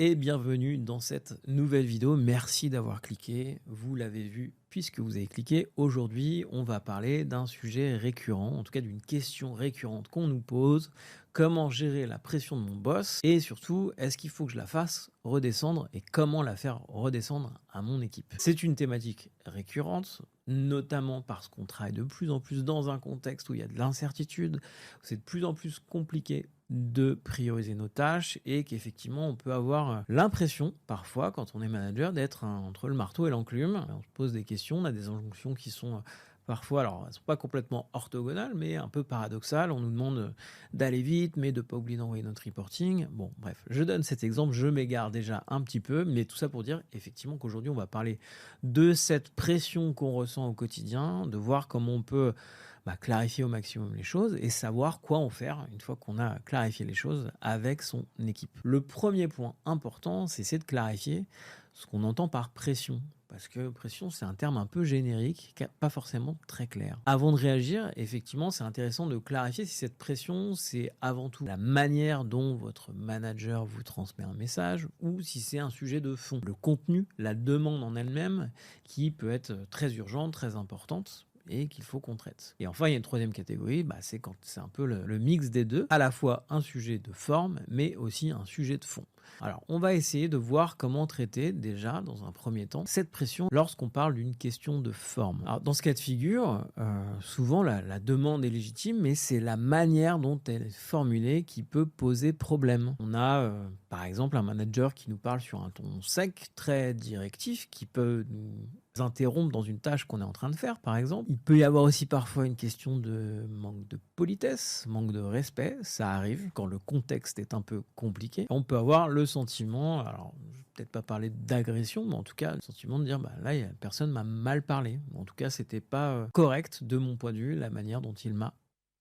et bienvenue dans cette nouvelle vidéo. Merci d'avoir cliqué, vous l'avez vu puisque vous avez cliqué. Aujourd'hui, on va parler d'un sujet récurrent, en tout cas d'une question récurrente qu'on nous pose. Comment gérer la pression de mon boss et surtout, est-ce qu'il faut que je la fasse redescendre et comment la faire redescendre à mon équipe? C'est une thématique récurrente, notamment parce qu'on travaille de plus en plus dans un contexte où il y a de l'incertitude, où c'est de plus en plus compliqué de prioriser nos tâches et qu'effectivement on peut avoir l'impression parfois quand on est manager d'être entre le marteau et l'enclume. On se pose des questions, on a des injonctions qui sont parfois, alors elles ne sont pas complètement orthogonales mais un peu paradoxales. On nous demande d'aller vite mais de ne pas oublier d'envoyer notre reporting. Bon bref, je donne cet exemple, je m'égare déjà un petit peu, mais tout ça pour dire effectivement qu'aujourd'hui on va parler de cette pression qu'on ressent au quotidien, de voir comment on peut clarifier au maximum les choses et savoir quoi en faire une fois qu'on a clarifié les choses avec son équipe. Le premier point important, c'est essayer de clarifier ce qu'on entend par pression. Parce que pression, c'est un terme un peu générique, pas forcément très clair. Avant de réagir, effectivement, c'est intéressant de clarifier si cette pression, c'est avant tout la manière dont votre manager vous transmet un message ou si c'est un sujet de fond. Le contenu, la demande en elle-même, qui peut être très urgente, très importante, et qu'il faut qu'on traite. Et enfin, il y a une troisième catégorie, c'est quand c'est un peu le mix des deux, à la fois un sujet de forme, mais aussi un sujet de fond. Alors, on va essayer de voir comment traiter déjà, dans un premier temps, cette pression lorsqu'on parle d'une question de forme. Alors, dans ce cas de figure, souvent la demande est légitime, mais c'est la manière dont elle est formulée qui peut poser problème. On a, par exemple, un manager qui nous parle sur un ton sec, très directif, qui peut nous interrompre dans une tâche qu'on est en train de faire, par exemple. Il peut y avoir aussi parfois une question de manque de politesse, manque de respect. Ça arrive quand le contexte est un peu compliqué. On peut avoir le sentiment, alors je vais peut-être pas parler d'agression, mais en tout cas le sentiment de dire là, la personne m'a mal parlé. En tout cas, c'était pas correct de mon point de vue, la manière dont il m'a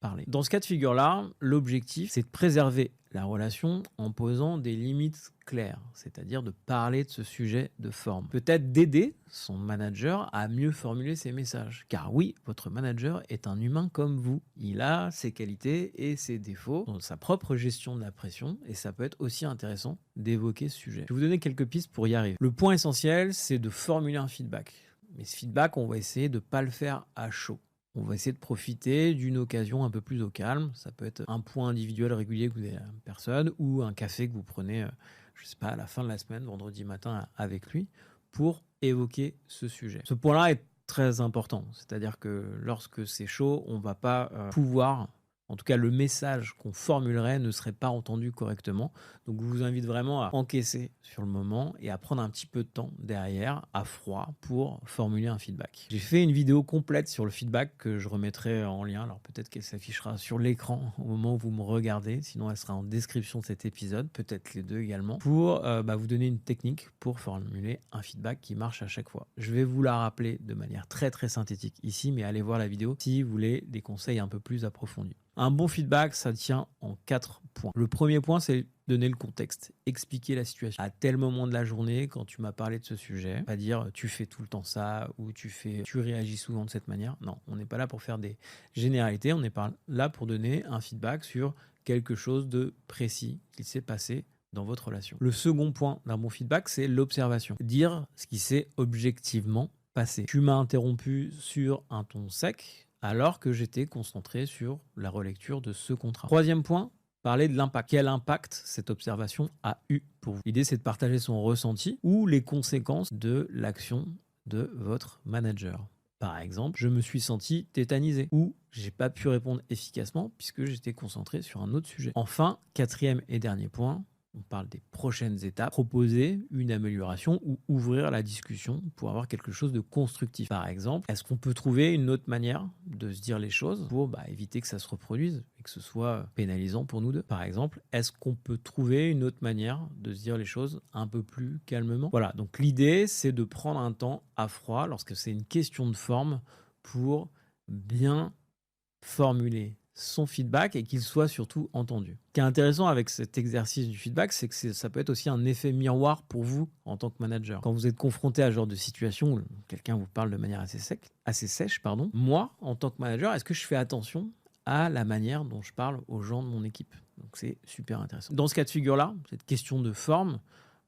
parlé. Dans ce cas de figure-là, l'objectif, c'est de préserver la relation en posant des limites claires, c'est-à-dire de parler de ce sujet de forme. Peut-être d'aider son manager à mieux formuler ses messages. Car oui, votre manager est un humain comme vous. Il a ses qualités et ses défauts dans sa propre gestion de la pression et ça peut être aussi intéressant d'évoquer ce sujet. Je vais vous donner quelques pistes pour y arriver. Le point essentiel, c'est de formuler un feedback. Mais ce feedback, on va essayer de ne pas le faire à chaud. On va essayer de profiter d'une occasion un peu plus au calme. Ça peut être un point individuel régulier que vous avez à la personne ou un café que vous prenez, je ne sais pas, à la fin de la semaine, vendredi matin avec lui, pour évoquer ce sujet. Ce point-là est très important. C'est-à-dire que lorsque c'est chaud, on ne va pas pouvoir... En tout cas, le message qu'on formulerait ne serait pas entendu correctement. Donc, je vous invite vraiment à encaisser sur le moment et à prendre un petit peu de temps derrière, à froid, pour formuler un feedback. J'ai fait une vidéo complète sur le feedback que je remettrai en lien. Alors, peut-être qu'elle s'affichera sur l'écran au moment où vous me regardez. Sinon, elle sera en description de cet épisode. Peut-être les deux également. Pour vous donner une technique pour formuler un feedback qui marche à chaque fois. Je vais vous la rappeler de manière très très synthétique ici, mais allez voir la vidéo si vous voulez des conseils un peu plus approfondis. Un bon feedback, ça tient en 4 points. Le premier point, c'est donner le contexte, expliquer la situation. À tel moment de la journée, quand tu m'as parlé de ce sujet, pas dire tu fais tout le temps ça ou tu réagis souvent de cette manière. Non, on n'est pas là pour faire des généralités, on est là pour donner un feedback sur quelque chose de précis qui s'est passé dans votre relation. Le second point d'un bon feedback, c'est l'observation. Dire ce qui s'est objectivement passé. Tu m'as interrompu sur un ton sec, alors que j'étais concentré sur la relecture de ce contrat. Troisième point, parler de l'impact. Quel impact cette observation a eu pour vous? L'idée, c'est de partager son ressenti ou les conséquences de l'action de votre manager. Par exemple, je me suis senti tétanisé ou j'ai pas pu répondre efficacement puisque j'étais concentré sur un autre sujet. Enfin, quatrième et dernier point, on parle des prochaines étapes, proposer une amélioration ou ouvrir la discussion pour avoir quelque chose de constructif. Par exemple, est-ce qu'on peut trouver une autre manière de se dire les choses pour éviter que ça se reproduise et que ce soit pénalisant pour nous deux? Par exemple, est-ce qu'on peut trouver une autre manière de se dire les choses un peu plus calmement? Voilà, donc l'idée, c'est de prendre un temps à froid lorsque c'est une question de forme pour bien formuler son feedback et qu'il soit surtout entendu. Ce qui est intéressant avec cet exercice du feedback, c'est que ça peut être aussi un effet miroir pour vous en tant que manager. Quand vous êtes confronté à ce genre de situation où quelqu'un vous parle de manière assez sèche, moi, en tant que manager, est-ce que je fais attention à la manière dont je parle aux gens de mon équipe? Donc c'est super intéressant. Dans ce cas de figure-là, cette question de forme,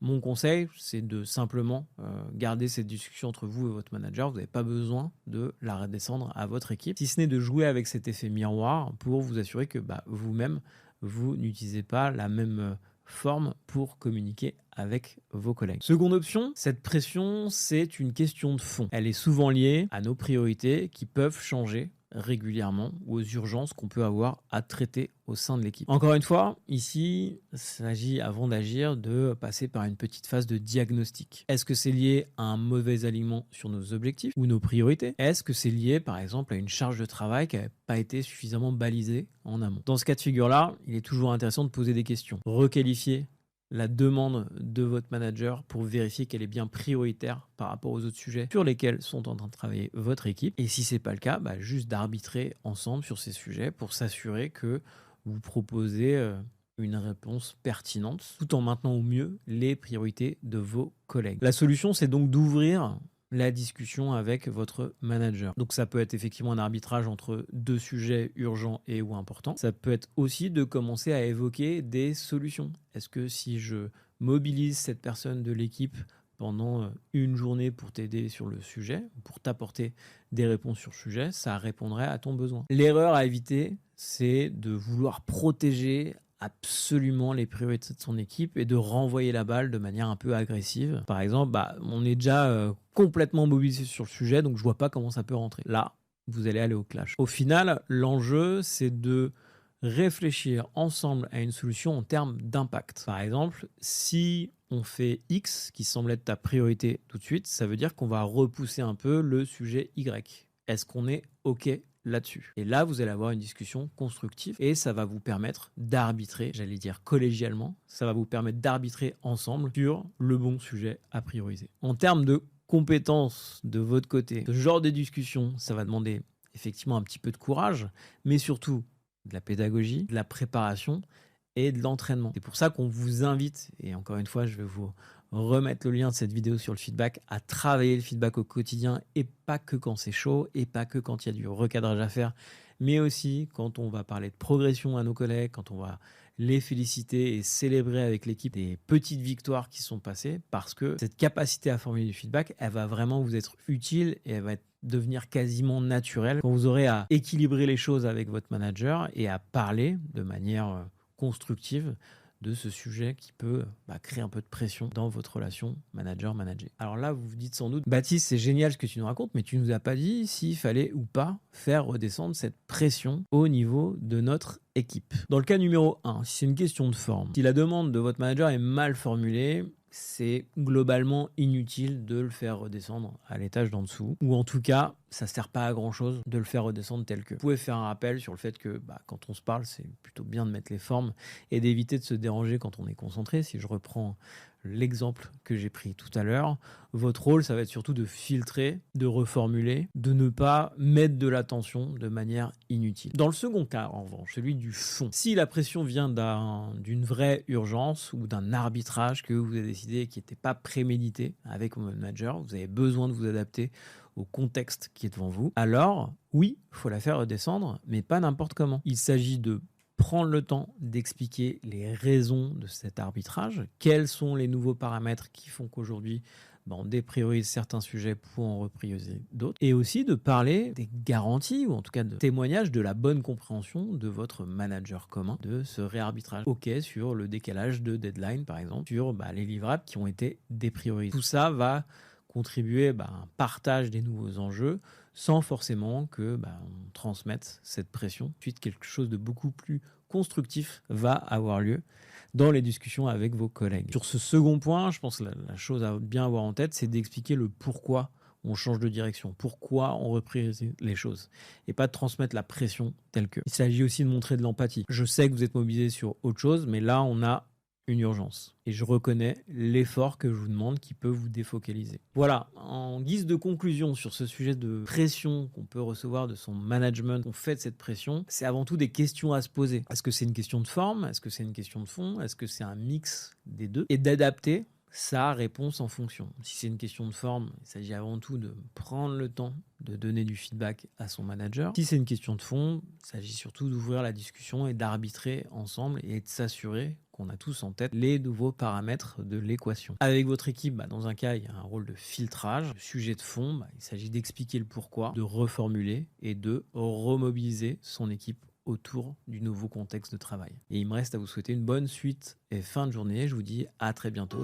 Mon conseil, c'est de simplement garder cette discussion entre vous et votre manager. Vous n'avez pas besoin de la redescendre à votre équipe, si ce n'est de jouer avec cet effet miroir pour vous assurer que vous-même, vous n'utilisez pas la même forme pour communiquer avec vos collègues. Seconde option, cette pression, c'est une question de fond. Elle est souvent liée à nos priorités qui peuvent changer régulièrement ou aux urgences qu'on peut avoir à traiter au sein de l'équipe. Encore une fois, ici, il s'agit avant d'agir de passer par une petite phase de diagnostic. Est-ce que c'est lié à un mauvais alignement sur nos objectifs ou nos priorités? Est-ce que c'est lié par exemple à une charge de travail qui n'avait pas été suffisamment balisée en amont? Dans ce cas de figure-là, il est toujours intéressant de poser des questions. Requalifier la demande de votre manager pour vérifier qu'elle est bien prioritaire par rapport aux autres sujets sur lesquels sont en train de travailler votre équipe. Et si ce n'est pas le cas, juste d'arbitrer ensemble sur ces sujets pour s'assurer que vous proposez une réponse pertinente tout en maintenant au mieux les priorités de vos collègues. La solution, c'est donc d'ouvrir la discussion avec votre manager. Donc ça peut être effectivement un arbitrage entre deux sujets urgents et ou importants. Ça peut être aussi de commencer à évoquer des solutions. Est-ce que si je mobilise cette personne de l'équipe pendant une journée pour t'aider sur le sujet, pour t'apporter des réponses sur le sujet, ça répondrait à ton besoin. L'erreur à éviter, c'est de vouloir protéger absolument les priorités de son équipe et de renvoyer la balle de manière un peu agressive. Par exemple, on est déjà complètement mobilisé sur le sujet, donc je vois pas comment ça peut rentrer. Là, vous allez aller au clash. Au final, l'enjeu, c'est de réfléchir ensemble à une solution en termes d'impact. Par exemple, si on fait X, qui semble être ta priorité tout de suite, ça veut dire qu'on va repousser un peu le sujet Y. Est-ce qu'on est OK là-dessus? Et là, vous allez avoir une discussion constructive et ça va vous permettre d'arbitrer, j'allais dire collégialement, ça va vous permettre d'arbitrer ensemble sur le bon sujet à prioriser. En termes de compétences de votre côté, ce genre de discussion, ça va demander effectivement un petit peu de courage, mais surtout de la pédagogie, de la préparation et de l'entraînement. C'est pour ça qu'on vous invite, et encore une fois, je vais vous remettre le lien de cette vidéo sur le feedback, à travailler le feedback au quotidien et pas que quand c'est chaud et pas que quand il y a du recadrage à faire, mais aussi quand on va parler de progression à nos collègues, quand on va les féliciter et célébrer avec l'équipe des petites victoires qui sont passées, parce que cette capacité à formuler du feedback, elle va vraiment vous être utile et elle va devenir quasiment naturelle quand vous aurez à équilibrer les choses avec votre manager et à parler de manière constructive de ce sujet qui peut créer un peu de pression dans votre relation manager-manager. Alors là, vous vous dites sans doute, Baptiste, c'est génial ce que tu nous racontes, mais tu nous as pas dit s'il fallait ou pas faire redescendre cette pression au niveau de notre équipe. Dans le cas numéro 1, si c'est une question de forme, si la demande de votre manager est mal formulée, c'est globalement inutile de le faire redescendre à l'étage d'en dessous. Ou en tout cas, ça ne sert pas à grand chose de le faire redescendre tel que. Vous pouvez faire un rappel sur le fait que quand on se parle, c'est plutôt bien de mettre les formes et d'éviter de se déranger quand on est concentré. Si je reprends l'exemple que j'ai pris tout à l'heure, votre rôle, ça va être surtout de filtrer, de reformuler, de ne pas mettre de l'attention de manière inutile. Dans le second cas, en revanche, celui du fond, si la pression vient d'une vraie urgence ou d'un arbitrage que vous avez décidé qui n'était pas prémédité avec votre manager, vous avez besoin de vous adapter au contexte qui est devant vous, alors oui, il faut la faire redescendre, mais pas n'importe comment. Il s'agit de prendre le temps d'expliquer les raisons de cet arbitrage, quels sont les nouveaux paramètres qui font qu'aujourd'hui, on dépriorise certains sujets pour en reprioriser d'autres, et aussi de parler des garanties, ou en tout cas de témoignages de la bonne compréhension de votre manager commun de ce réarbitrage. OK sur le décalage de deadline, par exemple, sur les livrables qui ont été dépriorisés. Tout ça va contribuer à un partage des nouveaux enjeux sans forcément que on transmette cette pression. Ensuite, quelque chose de beaucoup plus constructif va avoir lieu dans les discussions avec vos collègues. Sur ce second point, je pense que la chose à bien avoir en tête, c'est d'expliquer le pourquoi on change de direction, pourquoi on repriorise les choses, et pas de transmettre la pression telle que. Il s'agit aussi de montrer de l'empathie. Je sais que vous êtes mobilisé sur autre chose, mais là, on a une urgence. Et je reconnais l'effort que je vous demande qui peut vous défocaliser. Voilà, en guise de conclusion sur ce sujet de pression qu'on peut recevoir de son management, qu'on fait de cette pression, c'est avant tout des questions à se poser. Est-ce que c'est une question de forme? Est-ce que c'est une question de fond? Est-ce que c'est un mix des deux? Et d'adapter sa réponse en fonction. Si c'est une question de forme, il s'agit avant tout de prendre le temps de donner du feedback à son manager. Si c'est une question de fond, il s'agit surtout d'ouvrir la discussion et d'arbitrer ensemble et de s'assurer qu'on a tous en tête les nouveaux paramètres de l'équation. Avec votre équipe, dans un cas, il y a un rôle de filtrage. Le sujet de fond, il s'agit d'expliquer le pourquoi, de reformuler et de remobiliser son équipe autour du nouveau contexte de travail. Et il me reste à vous souhaiter une bonne suite et fin de journée. Je vous dis à très bientôt.